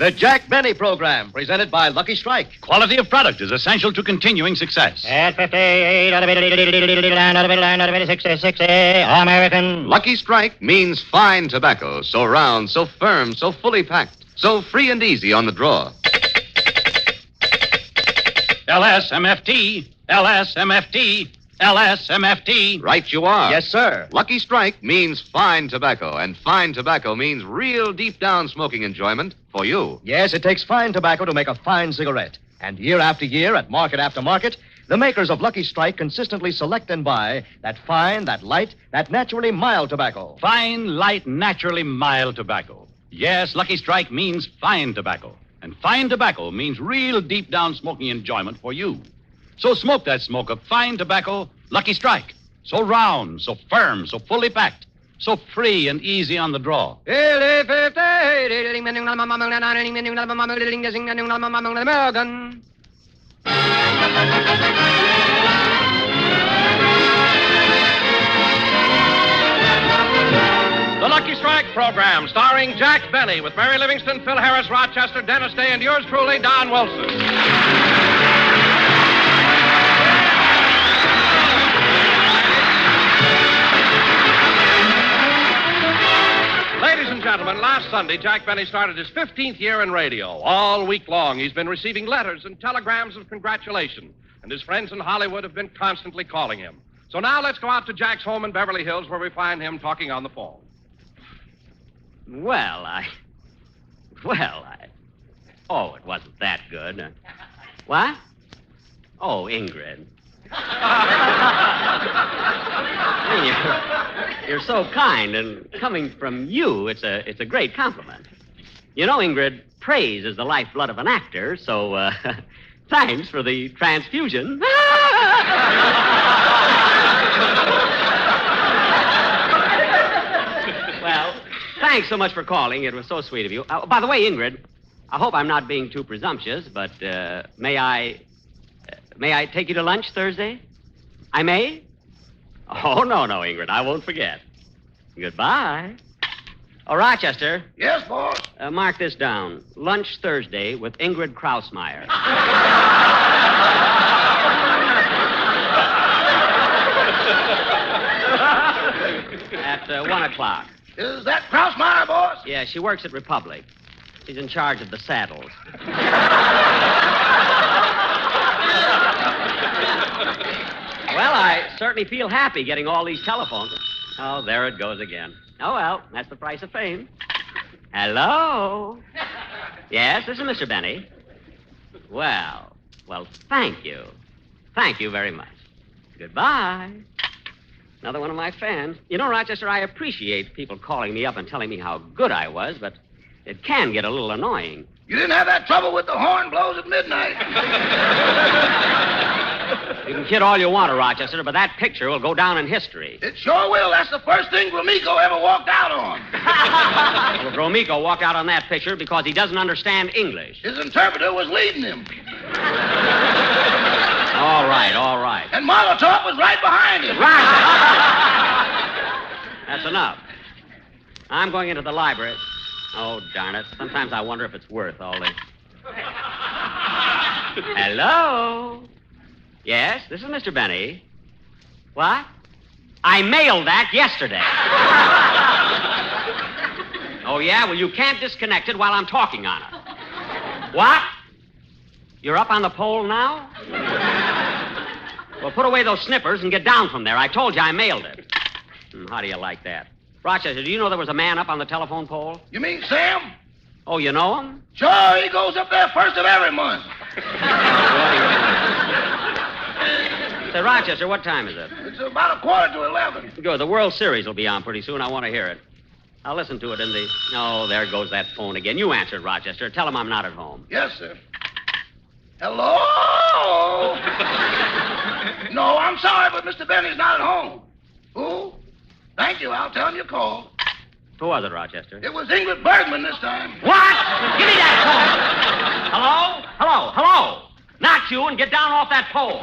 The Jack Benny Program, presented by Lucky Strike. Quality of product is essential to continuing success. At 58, American. Lucky Strike means fine tobacco, so round, so firm, so fully packed, so free and easy on the draw. LSMFT, LSMFT, LSMFT. Right you are. Yes, sir. Lucky Strike means fine tobacco, and fine tobacco means real deep-down smoking enjoyment for you. Yes, it takes fine tobacco to make a fine cigarette. And year after year, at market after market, the makers of Lucky Strike consistently select and buy that fine, that light, that naturally mild tobacco. Fine, light, naturally mild tobacco. Yes, Lucky Strike means fine tobacco. And fine tobacco means real deep-down smoking enjoyment for you. So smoke that smoke of fine tobacco, Lucky Strike. So round, so firm, so fully packed, so free and easy on the draw. American. The Lucky Strike program, starring Jack Benny, with Mary Livingston, Phil Harris, Rochester, Dennis Day, and yours truly, Don Wilson. Ladies and gentlemen, last Sunday, Jack Benny started his 15th year in radio. All week long, he's been receiving letters and telegrams of congratulation, and his friends in Hollywood have been constantly calling him. So now let's go out to Jack's home in Beverly Hills, where we find him talking on the phone. Oh, it wasn't that good. What? Oh, Ingrid. You're so kind, and coming from you, it's a great compliment. You know, Ingrid, praise is the lifeblood of an actor, so thanks for the transfusion. Well, thanks so much for calling. It was so sweet of you. By the way, Ingrid, I hope I'm not being too presumptuous, but may I take you to lunch Thursday? I may? Oh, no, Ingrid, I won't forget. Goodbye. Oh, Rochester. Yes, boss? Mark this down. Lunch Thursday with Ingrid Krausmeyer. At 1 o'clock. Is that Krausmeyer, boss? Yeah, she works at Republic. She's in charge of the saddles. Well, I certainly feel happy getting all these telephones. Oh, there it goes again. Oh, well, that's the price of fame. Hello? Yes, this is Mr. Benny. Well, thank you. Thank you very much. Goodbye. Another one of my fans. You know, Rochester, I appreciate people calling me up and telling me how good I was, but it can get a little annoying. You didn't have that trouble with the horn blows at midnight? You can kid all you want, Rochester, but that picture will go down in history. It sure will. That's the first thing Gromiko ever walked out on. Well, Gromiko walked out on that picture because he doesn't understand English. His interpreter was leading him. All right. And Molotov was right behind him. That's enough. I'm going into the library. Oh, darn it. Sometimes I wonder if it's worth all this. Hello? Yes, this is Mr. Benny. What? I mailed that yesterday. Oh, yeah? Well, you can't disconnect it while I'm talking on it. What? You're up on the pole now? Well, put away those snippers and get down from there. I told you I mailed it. How do you like that? Rochester, do you know there was a man up on the telephone pole? You mean Sam? Oh, you know him? Sure, he goes up there first of every month. Say, Rochester, what time is it? It's about 11:15. Good. The World Series will be on pretty soon. I want to hear it. I'll listen to it in the... Oh, there goes that phone again. You answer it, Rochester. Tell him I'm not at home. Yes, sir. Hello? No, I'm sorry, but Mr. Benny's not at home. Who? Thank you. I'll tell him you called. Who was it, Rochester? It was Ingrid Bergman this time. What? Give me that phone. Hello? Not you, and get down off that pole.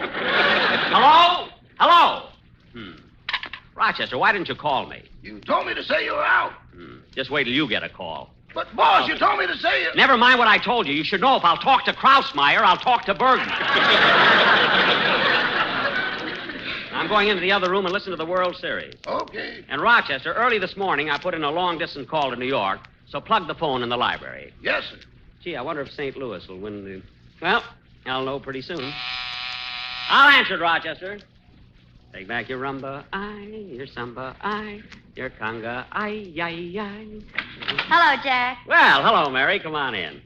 Hello? Rochester, why didn't you call me? You told me to say you were out. Just wait till you get a call. But, boss, you told me to say it. Never mind what I told you. You should know if I'll talk to Krausmeyer, I'll talk to Bergen. I'm going into the other room and listen to the World Series. Okay. And Rochester, early this morning, I put in a long-distance call to New York, so plug the phone in the library. Yes, sir. Gee, I wonder if St. Louis will win the... Well, I'll know pretty soon. I'll answer it, Rochester. Take back your rumba, your samba, your conga, ay. Hello, Jack. Well, hello, Mary. Come on in.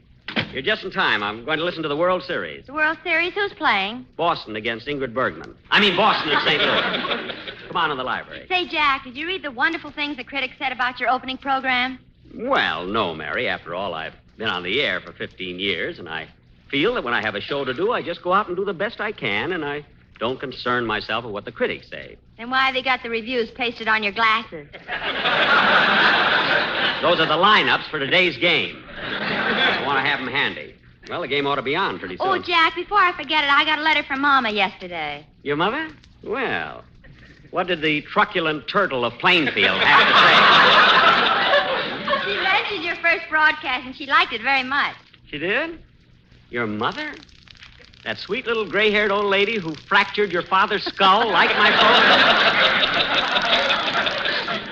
You're just in time. I'm going to listen to the World Series. The World Series, who's playing? Boston against Ingrid Bergman. I mean, Boston and St. Louis. Come on in the library. Say, Jack, did you read the wonderful things the critics said about your opening program? Well, no, Mary. After all, I've been on the air for 15 years, and I feel that when I have a show to do, I just go out and do the best I can, and I don't concern myself with what the critics say. Then why have they got the reviews pasted on your glasses? Those are the lineups for today's game. I want to have them handy. Well, the game ought to be on pretty soon. Oh, Jack, before I forget it, I got a letter from Mama yesterday. Your mother? Well, what did the truculent turtle of Plainfield have to say? She mentioned your first broadcast, and she liked it very much. She did? Your mother? That sweet little gray-haired old lady who fractured your father's skull like my phone?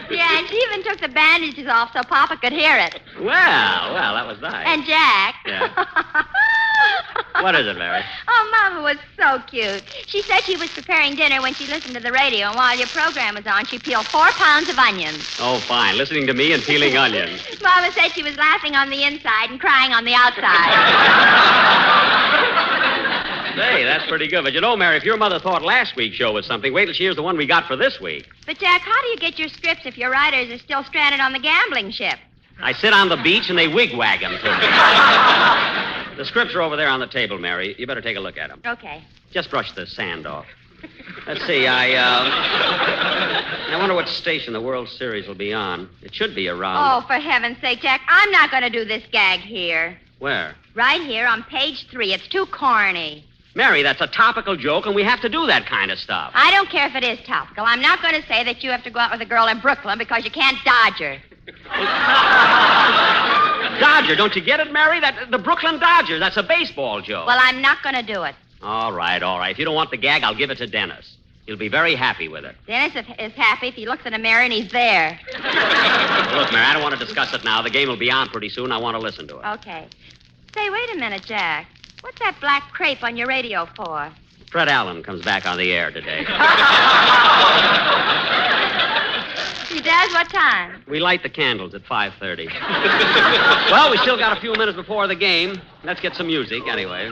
Yeah, and she even took the bandages off so Papa could hear it. Well, that was nice. And Jack. Yeah. What is it, Mary? Oh, Mama was so cute. She said she was preparing dinner when she listened to the radio, and while your program was on, she peeled 4 pounds of onions. Oh, fine. Listening to me and peeling onions. Mama said she was laughing on the inside and crying on the outside. Hey, that's pretty good. But you know, Mary, if your mother thought last week's show was something, wait till she hears the one we got for this week. But, Jack, how do you get your scripts if your writers are still stranded on the gambling ship? I sit on the beach and they wigwag them to me. The scripts are over there on the table, Mary. You better take a look at them. Okay. Just brush the sand off. Let's see, I wonder what station the World Series will be on. It should be around... Oh, for heaven's sake, Jack, I'm not going to do this gag here. Where? Right here on page 3. It's too corny. Mary, that's a topical joke, and we have to do that kind of stuff. I don't care if it is topical. I'm not going to say that you have to go out with a girl in Brooklyn because you can't dodge her. Dodger, don't you get it, Mary? The Brooklyn Dodgers, that's a baseball joke. Well, I'm not going to do it. All right. If you don't want the gag, I'll give it to Dennis. He'll be very happy with it. Dennis is happy if he looks in a mirror and he's there. Look, Mary, I don't want to discuss it now. The game will be on pretty soon. I want to listen to it. Okay. Say, wait a minute, Jack. What's that black crepe on your radio for? Fred Allen comes back on the air today. He does? What time? We light the candles at 5:30. Well, we still got a few minutes before the game. Let's get some music, anyway.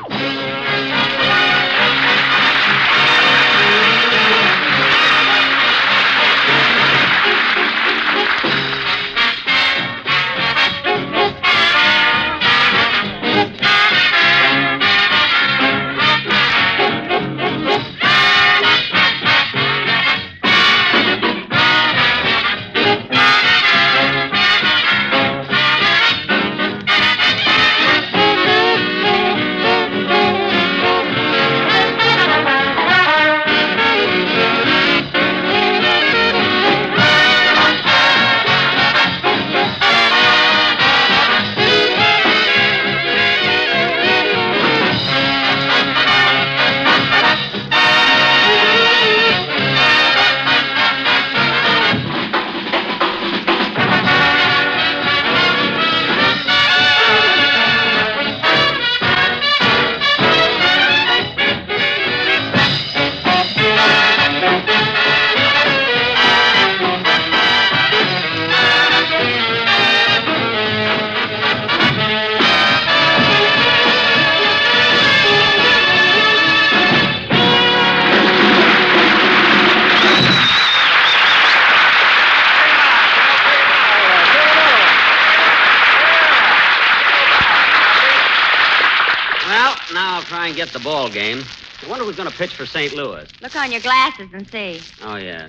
Try and get the ball game. I wonder who's going to pitch for St. Louis. Look on your glasses and see. Oh, yeah.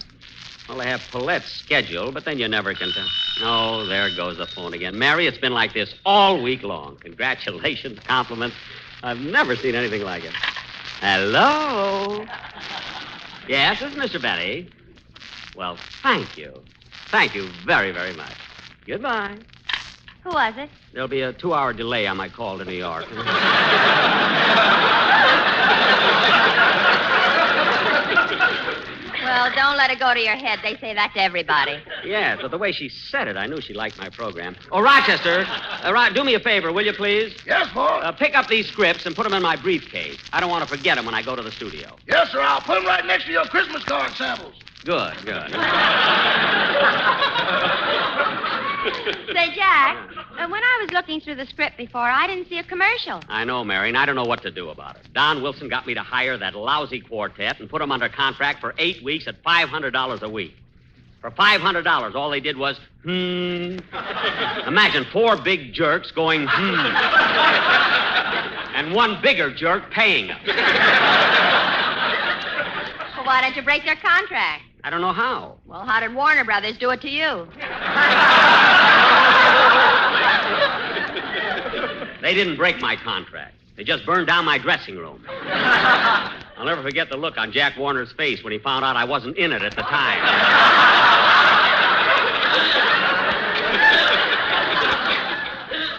Well, they have Paulette's schedule, but then you never can tell. Oh, there goes the phone again. Mary, it's been like this all week long. Congratulations, compliments. I've never seen anything like it. Hello? Yes, this is Mr. Benny. Well, thank you. Thank you very, very much. Goodbye. Who was it? There'll be a 2-hour delay on my call to New York. Well, don't let it go to your head. They say that to everybody. Yes, but the way she said it, I knew she liked my program. Oh, Rochester, do me a favor, will you, please? Yes, boss. Pick up these scripts and put them in my briefcase. I don't want to forget them when I go to the studio. Yes, sir. I'll put them right next to your Christmas card samples. Good. Say, Jack, when I was looking through the script before, I didn't see a commercial. I know, Mary, and I don't know what to do about it. Don Wilson got me to hire that lousy quartet and put them under contract for 8 weeks at $500 a week. For $500, all they did was, Imagine 4 big jerks going, and one bigger jerk paying them. Well, why don't you break their contract? I don't know how. Well, how did Warner Brothers do it to you? They didn't break my contract. They just burned down my dressing room. I'll never forget the look on Jack Warner's face when he found out I wasn't in it at the time.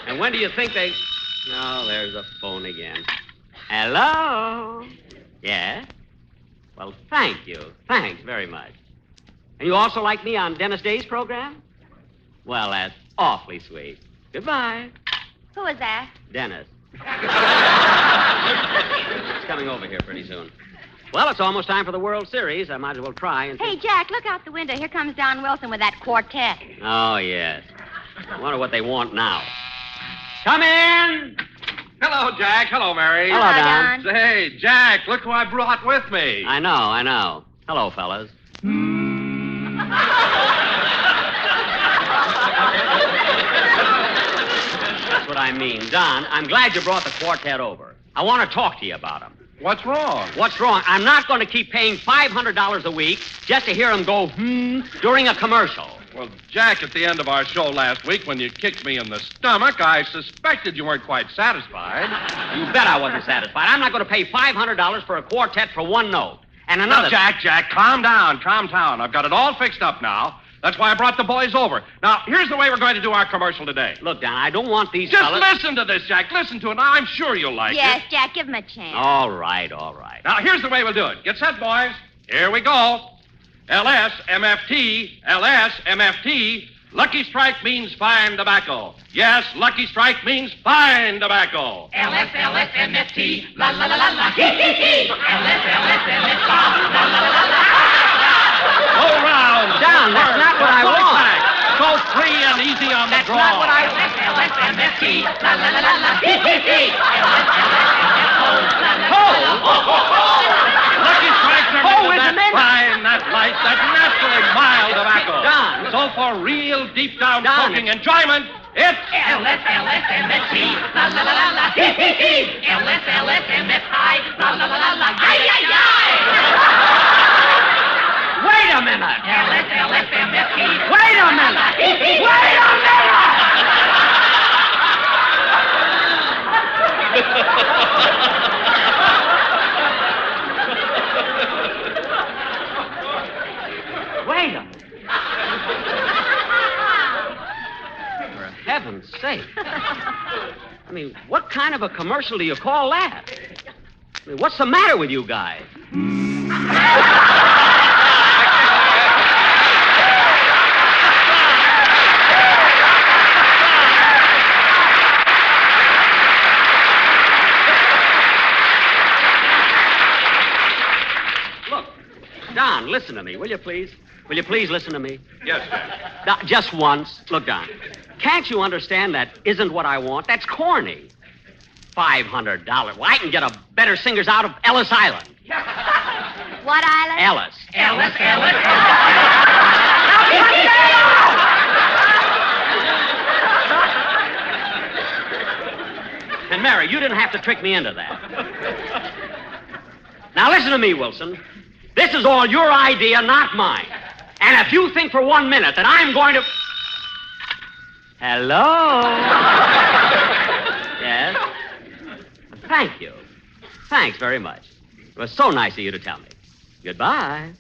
And when do you think they... Oh, there's the phone again. Hello? Yes? Well, thank you. Thanks very much. And you also like me on Dennis Day's program? Well, that's awfully sweet. Goodbye. Who was that? Dennis. He's coming over here pretty soon. Well, it's almost time for the World Series. I might as well try and... Hey, Jack, look out the window. Here comes Don Wilson with that quartet. Oh, yes. I wonder what they want now. Come in! Hello, Jack. Hello, Mary. Hello, Don. Say, Jack, look who I brought with me. I know. Hello, fellas. That's what I mean. Don, I'm glad you brought the quartet over. I want to talk to you about them. What's wrong? What's wrong? I'm not going to keep paying $500 a week just to hear them go, during a commercial. Well, Jack, at the end of our show last week, when you kicked me in the stomach, I suspected you weren't quite satisfied. You bet I wasn't satisfied. I'm not going to pay $500 for a quartet for one note. And another... Now, Jack, calm down. I've got it all fixed up now. That's why I brought the boys over. Now, here's the way we're going to do our commercial today. Look, Don, I don't want these Just fellas... listen to this, Jack. Listen to it. Now, I'm sure you'll like Yes, it. Jack, give him a chance. All right. Now, here's the way we'll do it. Get set, boys. Here we go. LSMFT, LSMFT. Lucky Strike means fine tobacco. Yes, Lucky Strike means fine tobacco. LSMFT, la la la la la, hee hee hee. LSMFT, la la la la la. Go round. Don, that's not what I want. Go free and easy on the draw. That's not what I want. LSMFT, la la la la la, hee hee hee. Lucky Strikes are Oh, made of isn't that it? fine, that light, that naturally mild tobacco. Don. So for real deep down Don, smoking enjoyment, it's... LSMFT, la la la la la, hee hee hee. LSMFT, la la la la la, ay ay ay. Wait a minute. LSMFT. Wait a minute. Wait a minute. Wait a minute. For heaven's sake. I mean, what kind of a commercial do you call that? I mean, what's the matter with you guys? Look, Don, listen to me, will you please? Will you please listen to me? Yes, Jack. Just once. Look, Don, can't you understand that isn't what I want? That's corny. $500. Well, I can get a better singers out of Ellis Island. What island? Ellis. Ellis. And Mary, you didn't have to trick me into that. Now listen to me, Wilson. This is all your idea, not mine. And if you think for 1 minute that I'm going to... Hello? Yes? Thank you. Thanks very much. It was so nice of you to tell me. Goodbye.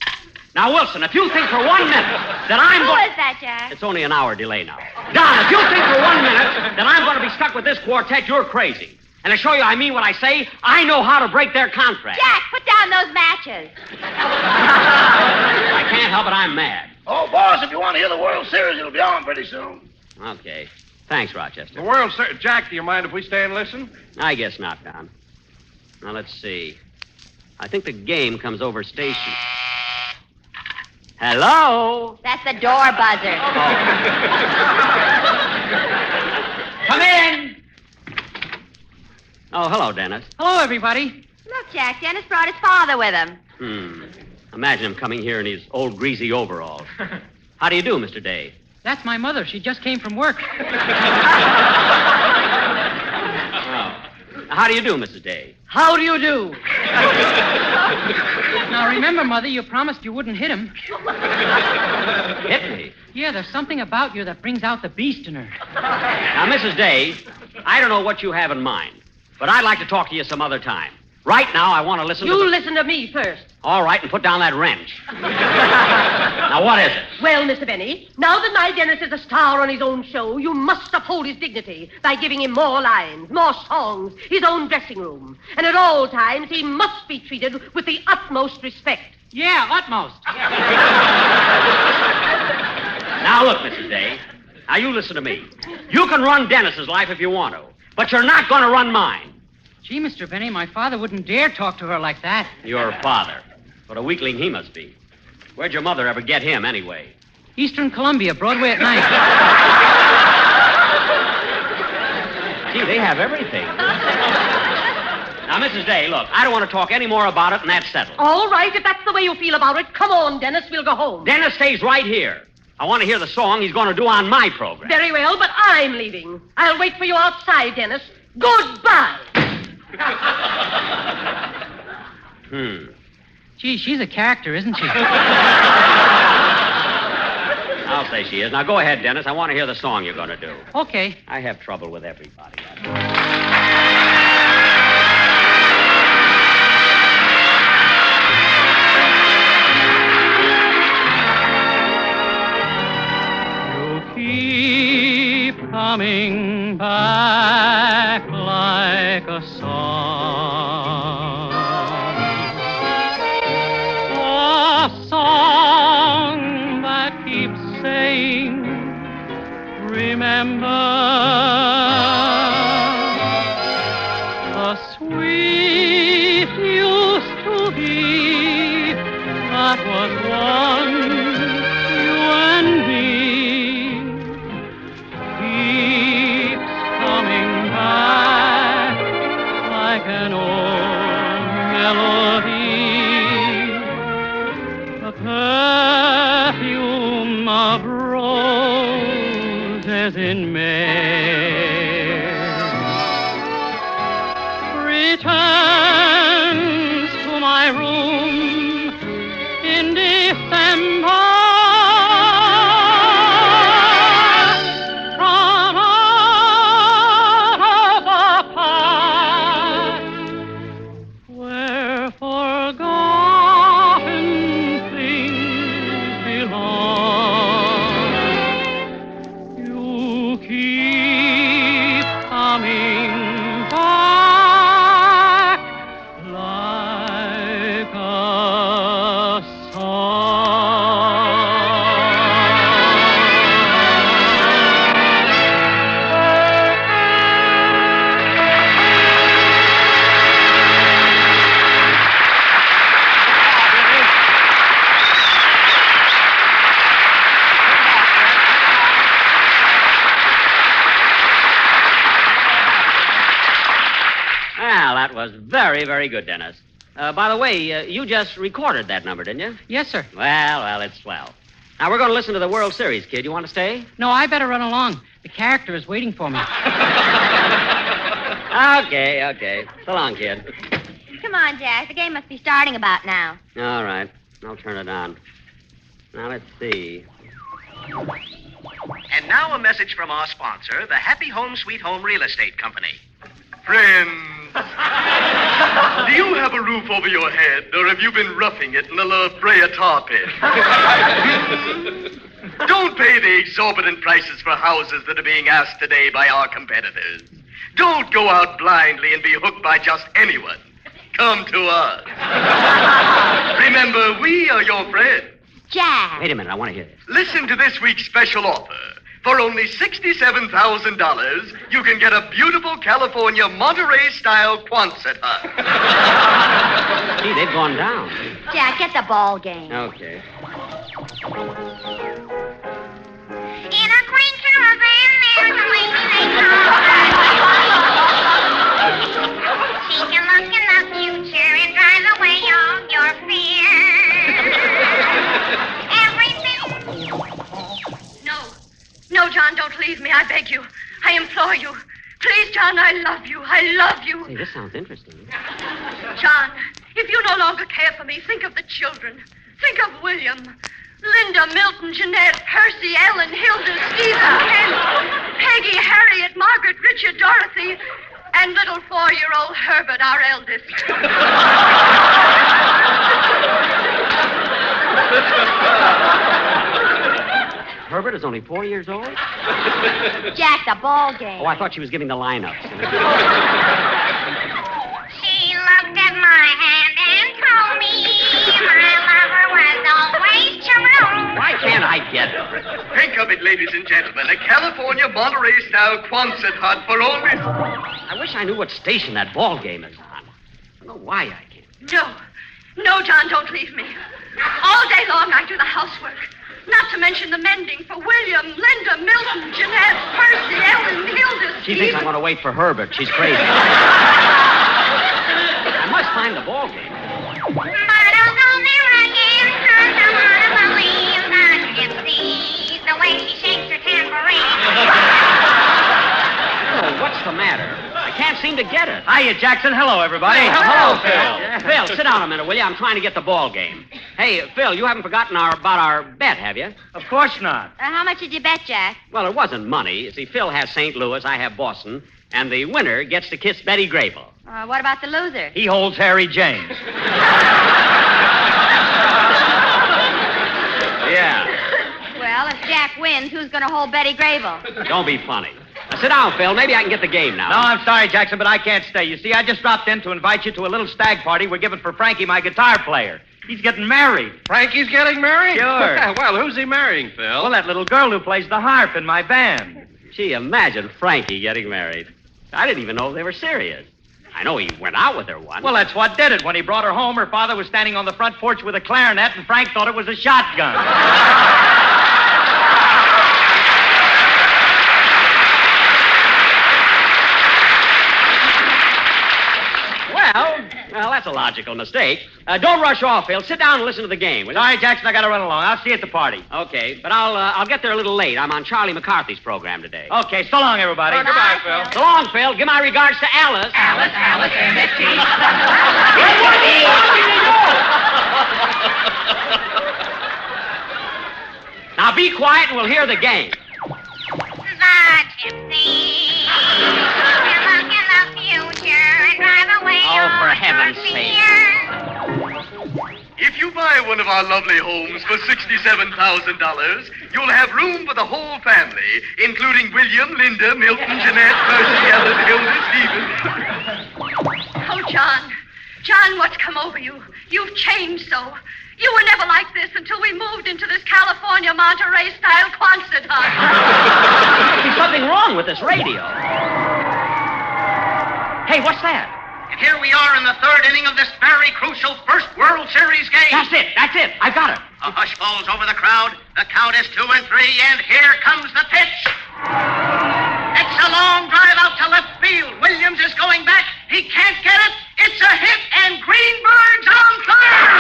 Now, Wilson, if you think for 1 minute that I'm Who going... is that, Jack? It's only an hour delay now. Don, if you think for 1 minute that I'm going to be stuck with this quartet, you're crazy. And to show you I mean what I say, I know how to break their contract. Jack, put down those matches. I can't help it, I'm mad. Oh, boss, if you want to hear the World Series, it'll be on pretty soon. Okay. Thanks, Rochester. The World Series. Jack, do you mind if we stay and listen? I guess not, Don. Now, let's see. I think the game comes over station. Hello? That's the door buzzer. Come in. Oh, hello, Dennis. Hello, everybody. Look, Jack, Dennis brought his father with him. Imagine him coming here in his old greasy overalls. How do you do, Mr. Day? That's my mother. She just came from work. How do you do, Mrs. Day? How do you do? Now, remember, Mother, you promised you wouldn't hit him. Hit me? Yeah, there's something about you that brings out the beast in her. Now, Mrs. Day, I don't know what you have in mind, but I'd like to talk to you some other time. Right now, I want to listen to You listen to me first. All right, and put down that wrench. Now, what is it? Well, Mr. Benny, now that my Dennis is a star on his own show, you must uphold his dignity by giving him more lines, more songs, his own dressing room. And at all times, he must be treated with the utmost respect. Yeah, utmost. Now, look, Mrs. Day. Now, you listen to me. You can run Dennis's life if you want to, but you're not going to run mine. Gee, Mr. Benny, my father wouldn't dare talk to her like that. Your father. What a weakling he must be. Where'd your mother ever get him, anyway? Eastern Columbia, Broadway at night. Gee, they have everything. Now, Mrs. Day, look, I don't want to talk any more about it, and that's settled. All right, if that's the way you feel about it, come on, Dennis, we'll go home. Dennis stays right here. I want to hear the song he's going to do on my program. Very well, but I'm leaving. I'll wait for you outside, Dennis. Goodbye. Gee, she's a character, isn't she? I'll say she is. Now, go ahead, Dennis. I want to hear the song you're going to do. Okay. I have trouble with everybody. You keep coming back like a song. A song that keeps saying, remember the sweet used to be that was once you and me. Keeps coming back like an old melody. The perfume of roses in May returns to my room in December. From out of the past where forgotten things belong. You keep coming back like a Well, that was very, very good, Dennis. By the way, you just recorded that number, didn't you? Yes, sir. Well, it's swell. Now, we're going to listen to the World Series, kid. You want to stay? No, I better run along. The character is waiting for me. Okay. So long, kid. Come on, Jack. The game must be starting about now. All right. I'll turn it on. Now, let's see. And now a message from our sponsor, the Happy Home Sweet Home Real Estate Company. Friends, do you have a roof over your head, or have you been roughing it in the La Brea tar pit? Don't pay the exorbitant prices for houses that are being asked today by our competitors. Don't go out blindly and be hooked by just anyone. Come to us. Remember, we are your friends. Jack. Wait a minute, I want to hear this. Listen to this week's special offer. For only $67,000, you can get a beautiful California Monterey-style Quonset hut. Gee, they've gone down. Jack, get the ball game. Okay. In a green caravan, there's a lady named She can look in the future and drive away all your fears. Everything. No, John, don't leave me. I beg you. I implore you. Please, John, I love you. I love you. Hey, this sounds interesting. John, if you no longer care for me, think of the children. Think of William, Linda, Milton, Jeanette, Percy, Ellen, Hilda, Stephen, Ken, Peggy, Harriet, Margaret, Richard, Dorothy, and little 4-year-old Herbert, our eldest. Herbert is only 4 years old? Jack, the ball game. Oh, I thought she was giving the lineups. She looked at my hand and told me my lover was always true. Why can't I get it? Think of it, ladies and gentlemen. A California Monterey-style Quonset hut for only... I wish I knew what station that ball game is on. I don't know why I can't. No, John, don't leave me. All day long I do the housework. Not to mention the mending for William, Linda, Milton, Jeanette, Percy, Ellen, Hilda, She thinks I'm going to wait for Herbert. She's crazy. I must find the ball game. But I'll go there again, 'cause I want to believe that gypsy, the way she shakes her tambourine. Oh, what's the matter? I can't seem to get it. Hiya, Jackson. Hello, everybody. Hello, Phil. Phil, sit down a minute, will you? I'm trying to get the ball game. Hey, Phil, you haven't forgotten about our bet, have you? Of course not. How much did you bet, Jack? Well, it wasn't money. You see, Phil has St. Louis, I have Boston, and the winner gets to kiss Betty Grable. What about the loser? He holds Harry James. Yeah. Well, if Jack wins, who's going to hold Betty Grable? Don't be funny. Now, sit down, Phil. Maybe I can get the game now. No, I'm sorry, Jackson, but I can't stay. You see, I just dropped in to invite you to a little stag party we're giving for Frankie, my guitar player. He's getting married. Frankie's getting married? Sure. Well, who's he marrying, Phil? Well, that little girl who plays the harp in my band. Gee, imagine Frankie getting married. I didn't even know they were serious. I know he went out with her once. Well, that's what did it. When he brought her home, her father was standing on the front porch with a clarinet, and Frank thought it was a shotgun. Well, that's a logical mistake. Don't rush off, Phil. Sit down and listen to the game. Will you? Sorry, Jackson, I got to run along. I'll see you at the party. Okay, but I'll get there a little late. I'm on Charlie McCarthy's program today. Okay, so long, everybody. Goodbye, Phil. So long, Phil. Give my regards to Alice. Alice, and the tea. Now be quiet and we'll hear the game. The gypsy. Can look in the future and drive away Oh, for all heaven's your sake. fears. If you buy one of our lovely homes for $67,000, you'll have room for the whole family, including William, Linda, Milton, Jeanette, Percy, Ellen, Hilda, Stephen. Oh, John. John, what's come over you? You've changed so. You were never like this until we moved into this California Monterey-style Quonset hut. There's something wrong with this radio. Hey, what's that? And here we are in the third inning of this very crucial first World Series game. That's it. I got it. A hush falls over the crowd. The count is 2 and 3, and here comes the pitch. It's a long drive out to left field. Williams is going back. He can't get it. It's a hit, and Greenberg's on third.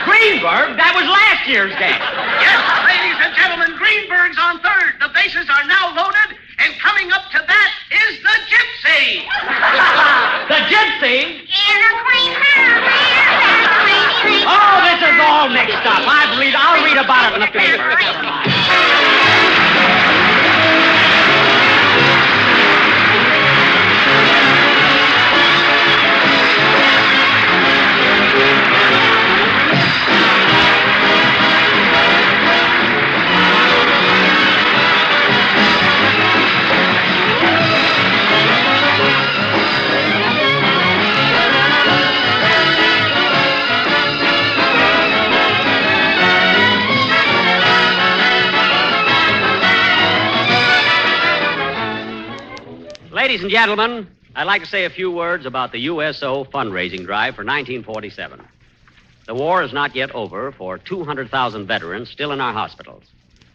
Greenberg? That was last year's game. Yes, ladies and gentlemen, Greenberg's on third. The bases are now loaded, and coming up to bat is the Gypsy. The Gypsy? In a green caravan, Oh, this is all mixed up. I'll read about it in the paper. Never mind. Ladies and gentlemen, I'd like to say a few words about the USO fundraising drive for 1947. The war is not yet over for 200,000 veterans still in our hospitals,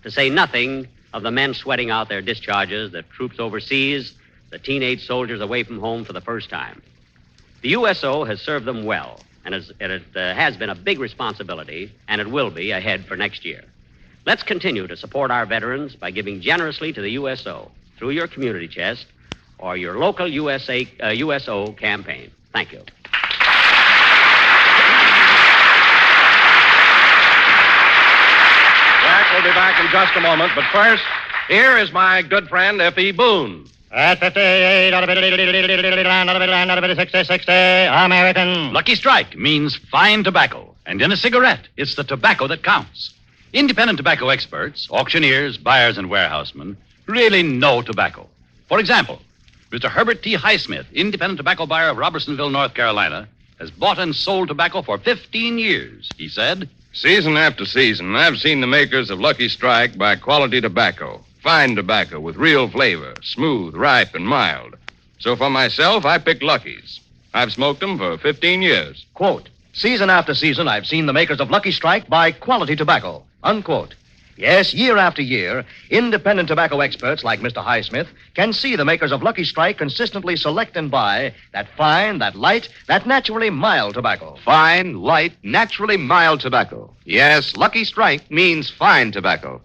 to say nothing of the men sweating out their discharges, the troops overseas, the teenage soldiers away from home for the first time. The USO has served them well, and it has been a big responsibility, and it will be ahead for next year. Let's continue to support our veterans by giving generously to the USO through your community chest or your local USO campaign. Thank you. Jack will be back in just a moment, but first, here is my good friend, F.E. Boone. At 58, out of it, out of it, 60, American. Lucky Strike means fine tobacco. And in a cigarette, it's the tobacco that counts. Independent tobacco experts, auctioneers, buyers, and warehousemen really know tobacco. For example, Mr. Herbert T. Highsmith, independent tobacco buyer of Robertsonville, North Carolina, has bought and sold tobacco for 15 years. He said, "Season after season, I've seen the makers of Lucky Strike buy quality tobacco, fine tobacco with real flavor, smooth, ripe, and mild. So for myself, I picked Lucky's. I've smoked them for 15 years. Quote, season after season, I've seen the makers of Lucky Strike buy quality tobacco. Unquote. Yes, year after year, independent tobacco experts like Mr. Highsmith can see the makers of Lucky Strike consistently select and buy that fine, that light, that naturally mild tobacco. Fine, light, naturally mild tobacco. Yes, Lucky Strike means fine tobacco.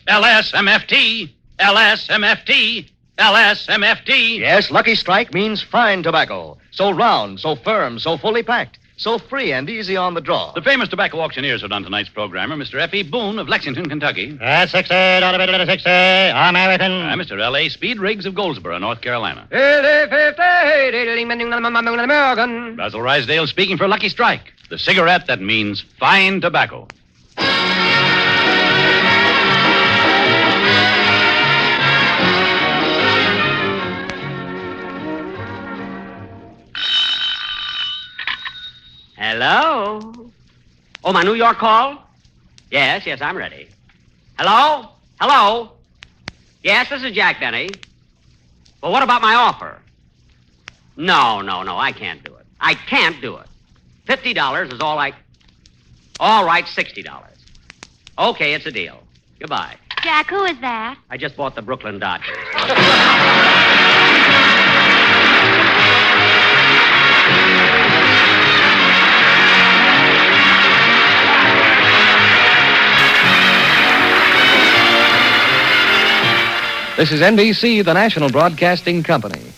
LSMFT, LSMFT, LSMFT. Yes, Lucky Strike means fine tobacco. So round, so firm, so fully packed, so free and easy on the draw. The famous tobacco auctioneers who done tonight's program are Mr. F.E. Boone of Lexington, Kentucky. At 60, out of it, 60, American. Mr. L.A. Speed Riggs of Goldsboro, North Carolina. American. Basil Rysdale speaking for Lucky Strike, the cigarette that means fine tobacco. Hello? Oh, my New York call? Yes, I'm ready. Hello? Hello? Yes, this is Jack Benny. Well, what about my offer? No, I can't do it. I can't do it. $50 is all I... All right, $60. Okay, it's a deal. Goodbye. Jack, who is that? I just bought the Brooklyn Dodgers. This is NBC, the national broadcasting company.